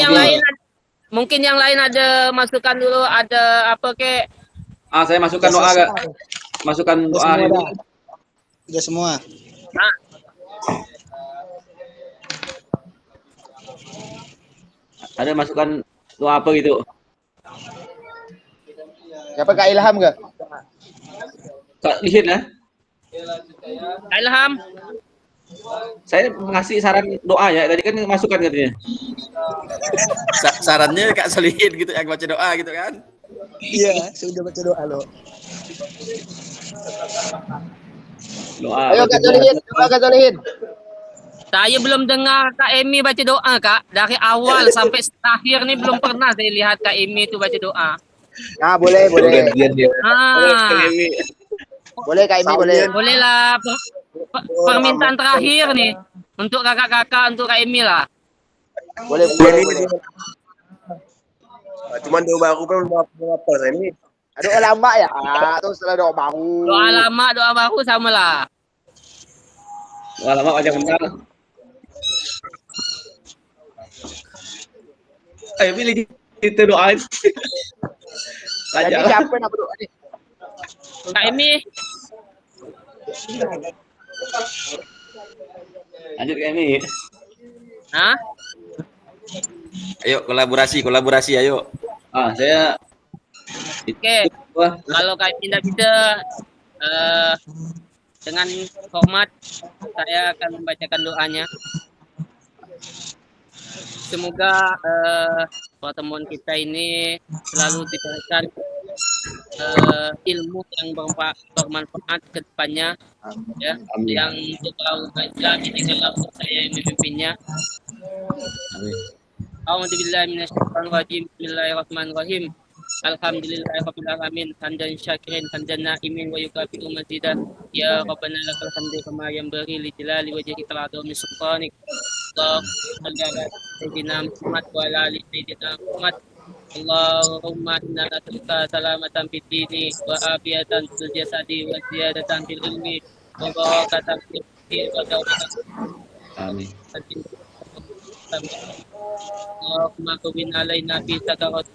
yang lain ada masukan dulu, ada apa kek? Saya masukkan doa gak? Masukkan doa Semua ini. dah. Udah semua. Nah, Ada masukan doa apa gitu? Siapa Kak Ilham ke? Kak lihat ya. Ilham. Saya ngasih saran doa ya. Tadi kan masukan katanya. Sarannya Kak Solihin gitu yang baca doa gitu kan. Iya, sudah baca doa lo. Doa. Ayo Kak Solihin, coba Kak Solihin. Saya belum dengar Kak Emi baca doa, Kak. Dari awal sampai terakhir nih belum pernah saya lihat Kak Emi itu baca doa. Nah, boleh. Boleh Kak Emi, boleh. Bolehlah permintaan terakhir nih untuk kakak-kakak, untuk Kak Emi lah. Boleh. Cuman doa baru kan belum apa saya ini. Doa lama ya? Tuh setelah doa baru. Doa lama, doa baru sama lah. Doa lama aja bentar. Ayo pilih itu doain. Jadi siapa nak berdoa nih? Kak Emi. Lanjut ke ini. Hah? Ayo kolaborasi ayo. Saya Oke. Kalau Kak Emi tidak bisa dengan hormat saya akan membacakan doanya. Semoga pertemuan kita ini selalu diberikan ilmu yang bermanfaat ke depannya, ya. Amin. Yang untuk baca ini kalau saya yang memimpinnya. Amin. A'udzubillahi minasyaitonir rajim. Bismillahirrahmanirrahim. Alhamdulillahirabbil alamin hamdan syakirin hamdan na'imin wa yukafi'u mazidan ya rabbana lakal hamdu kama yanbaghi li jalali wajhikal azimi sultanik. Allahumma shalli ala sayyidina Muhammad wa ala ali sayyidina Muhammad. Allahumma inna nas'aluka salamatan fid dini wa afiyatan fil jasadi wa ziyadatan fil ilmi wa barakatan fil rizqi wa tawfiqan. Amin. Allahumma qawwin alaina fi sakarat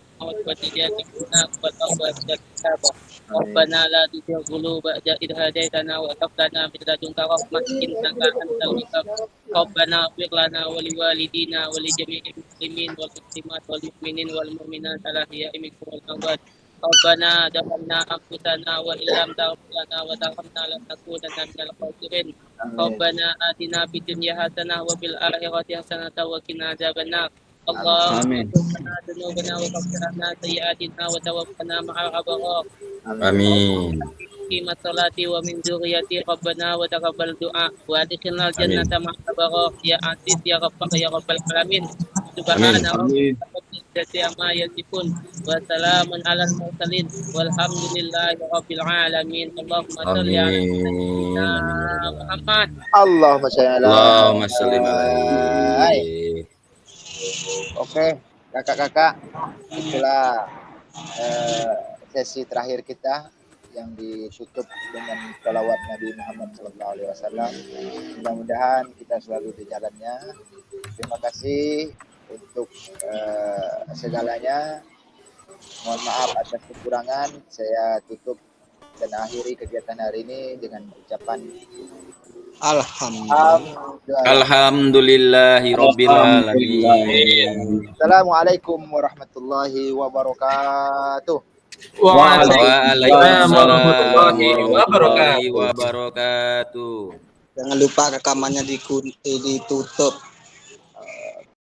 Rabbana la tuzigh qulubana ba'da idh hadaytana wa hab lana min ladunka rahmatan innaka antal wahhab. Rabbana ighfir lana wa liwalidina wa li jami'il muslimin wal muslimat wal mu'minin wal mu'minat al ahya'i minhum wal amwat. Rabbana zalamna anfusana wa illam taghfir lana wa tarhamna lanakunanna minal khasirin. Rabbana atina fid dunya hasanah wa fil akhirati hasanah wa qina adzabannar. Amin. Allahumma waghfir lana sayyi'atina wa tawaffana ma'al abrar. Amin. Qima salati wa min dzurriyyati rabbana wa taqabbal du'a wa adkhilna jannata ma'al abrar ya aziz ya rabbal alamin. Subhana rabbika amma yasifun wa salamun alal mursalin walhamdulillahi rabbil alamin. Allahumma shalli ala sayyidina Muhammad. Allahumma shalli alaihi. Oke, kakak-kakak, itulah sesi terakhir kita yang ditutup dengan shalawat Nabi Muhammad SAW. Mudah-mudahan kita selalu di jalannya. Terima kasih untuk segalanya. Mohon maaf atas kekurangan. Saya tutup dan akhiri kegiatan hari ini dengan ucapan Alhamdulillahirabbil alamin. Assalamualaikum warahmatullahi wabarakatuh. Waalaikumsalam warahmatullahi wabarakatuh. Jangan lupa rekamannya ditutup.